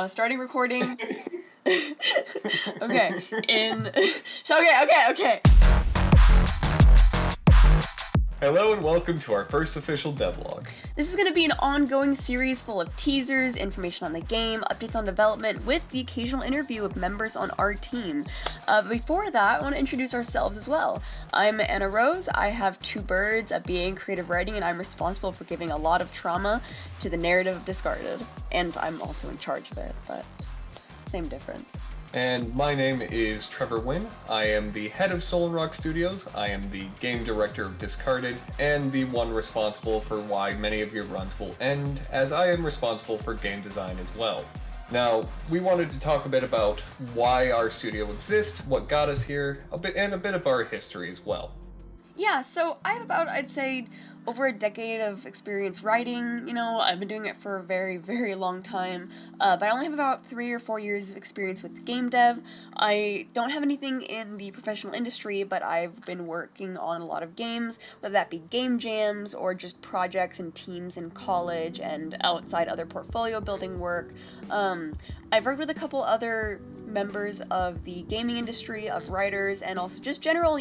Starting recording. Okay. Okay. Hello and welcome to our first official devlog. This is going to be an ongoing series full of teasers, information on the game, updates on development, with the occasional interview of members on our team. Before that, I want to introduce ourselves as well. I'm Anna Rose. I have 2 birds, a BA in creative writing, and I'm responsible for giving a lot of trauma to the narrative of Discarded. And I'm also in charge of it, but same difference. And my name is Trever Winn. I am the head of Soul and Rock Studios. I am the game director of Discarded, and the one responsible for why many of your runs will end, as I am responsible for game design as well. Now, we wanted to talk a bit about why our studio exists, what got us here, a bit of our history as well. Yeah, so I have about, I'd say, over a decade of experience writing. I've been doing it for a very, very long time, but I only have about 3 or 4 years of experience with game dev. I don't have anything in the professional industry, but I've been working on a lot of games, whether that be game jams or just projects and teams in college and outside other portfolio building work. I've worked with a couple other members of the gaming industry, of writers, and also just general,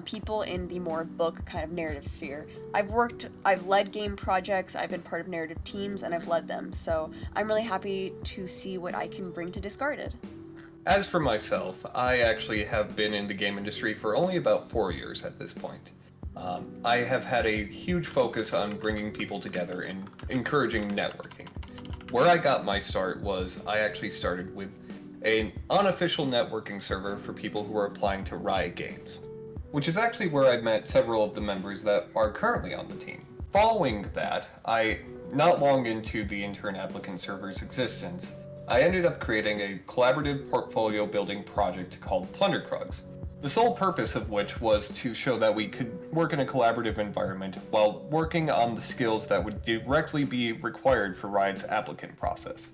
people in the more book kind of narrative sphere. I've led game projects, I've been part of narrative teams, and I've led them, so I'm really happy to see what I can bring to Discarded. As for myself, I actually have been in the game industry for only about 4 years at this point. I have had a huge focus on bringing people together and encouraging networking. Where I got my start was I actually started with an unofficial networking server for people who are applying to Riot Games, which is actually where I met several of the members that are currently on the team. Following that, not long into the intern applicant server's existence, I ended up creating a collaborative portfolio building project called Plundercrugs, the sole purpose of which was to show that we could work in a collaborative environment while working on the skills that would directly be required for Riot's applicant process.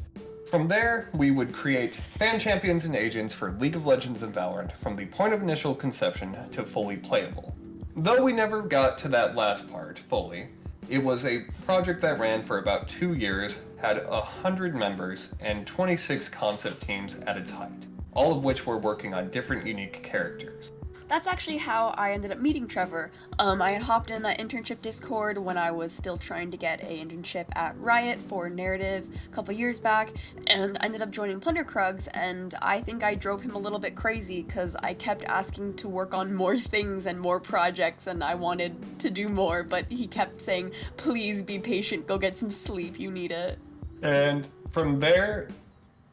From there, we would create fan champions and agents for League of Legends and Valorant from the point of initial conception to fully playable. Though we never got to that last part fully, it was a project that ran for about 2 years, had 100 members, and 26 concept teams at its height, all of which were working on different unique characters. That's actually how I ended up meeting Trevor. I had hopped in that internship Discord when I was still trying to get an internship at Riot for narrative a couple years back, and I ended up joining Plundercrugs, and I think I drove him a little bit crazy because I kept asking to work on more things and more projects, and I wanted to do more, but he kept saying, please be patient, go get some sleep, you need it. And from there,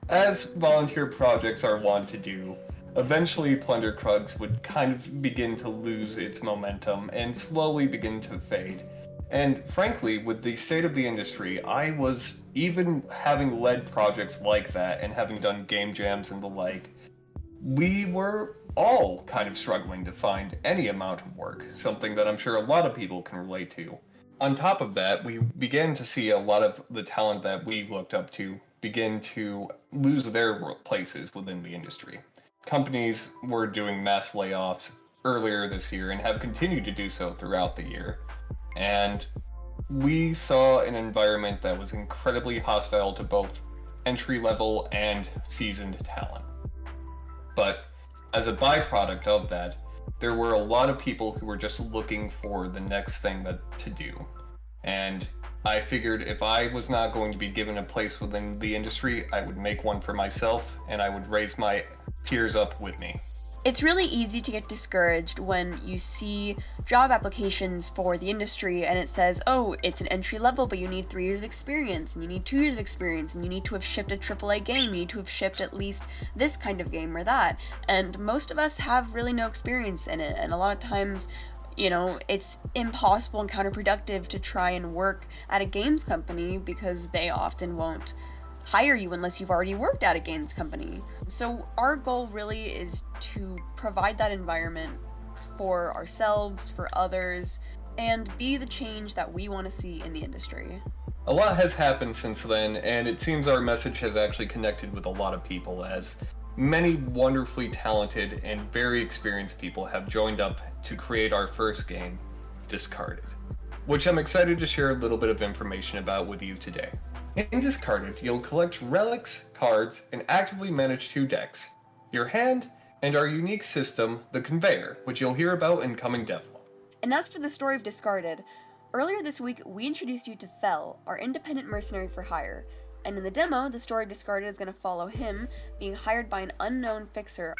as volunteer projects are wont to do, eventually Plundercrugs would kind of begin to lose its momentum and slowly begin to fade. And frankly, with the state of the industry, I was, even having led projects like that and having done game jams and the like, we were all kind of struggling to find any amount of work, something that I'm sure a lot of people can relate to. On top of that, we began to see a lot of the talent that we looked up to begin to lose their places within the industry. Companies were doing mass layoffs earlier this year and have continued to do so throughout the year. And we saw an environment that was incredibly hostile to both entry-level and seasoned talent. But as a byproduct of that, there were a lot of people who were just looking for the next thing to do. And I figured if I was not going to be given a place within the industry, I would make one for myself, and I would raise my peers up with me. It's really easy to get discouraged when you see job applications for the industry and it says, oh, it's an entry level, but you need 3 years of experience, and you need 2 years of experience, and you need to have shipped a AAA game, you need to have shipped at least this kind of game or that. And most of us have really no experience in it, and a lot of times, it's impossible and counterproductive to try and work at a games company because they often won't hire you unless you've already worked at a games company. So our goal really is to provide that environment for ourselves, for others, and be the change that we want to see in the industry. A lot has happened since then, and it seems our message has actually connected with a lot of people, as many wonderfully talented and very experienced people have joined up to create our first game, Discarded, which I'm excited to share a little bit of information about with you today. In Discarded, you'll collect relics, cards, and actively manage 2 decks, your hand, and our unique system, the Conveyor, which you'll hear about in coming devlog. And as for the story of Discarded, earlier this week we introduced you to Fel, our independent mercenary for hire. And in the demo, the story of Discarded is going to follow him being hired by an unknown fixer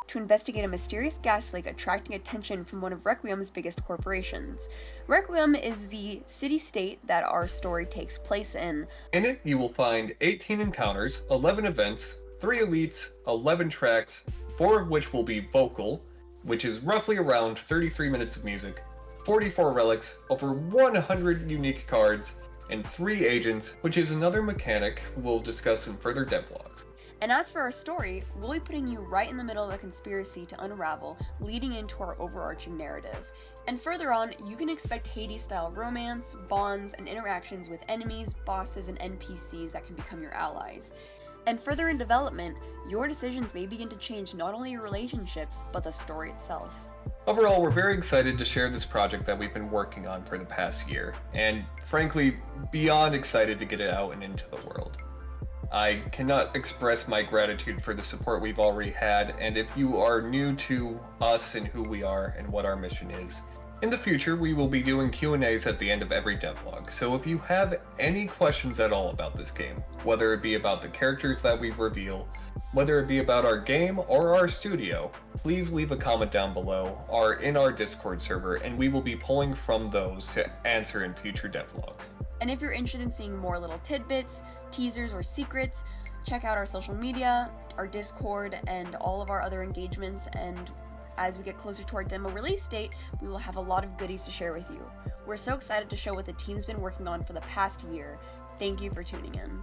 to investigate a mysterious gas leak attracting attention from one of Requiem's biggest corporations. Requiem is the city-state that our story takes place in. In it, you will find 18 encounters, 11 events, 3 elites, 11 tracks, 4 of which will be vocal, which is roughly around 33 minutes of music, 44 relics, over 100 unique cards, and 3 agents, which is another mechanic we'll discuss in further devlogs. And as for our story, we'll be putting you right in the middle of a conspiracy to unravel, leading into our overarching narrative. And further on, you can expect Hades-style romance, bonds, and interactions with enemies, bosses, and NPCs that can become your allies. And further in development, your decisions may begin to change not only your relationships, but the story itself. Overall, we're very excited to share this project that we've been working on for the past year, and frankly, beyond excited to get it out and into the world. I cannot express my gratitude for the support we've already had, and if you are new to us and who we are and what our mission is, in the future we will be doing Q&As at the end of every devlog, so if you have any questions at all about this game, whether it be about the characters that we reveal, whether it be about our game or our studio, please leave a comment down below or in our Discord server, and we will be pulling from those to answer in future devlogs. And if you're interested in seeing more little tidbits, teasers, or secrets, check out our social media, our Discord, and all of our other engagements, and as we get closer to our demo release date, we will have a lot of goodies to share with you. We're so excited to show what the team's been working on for the past year. Thank you for tuning in.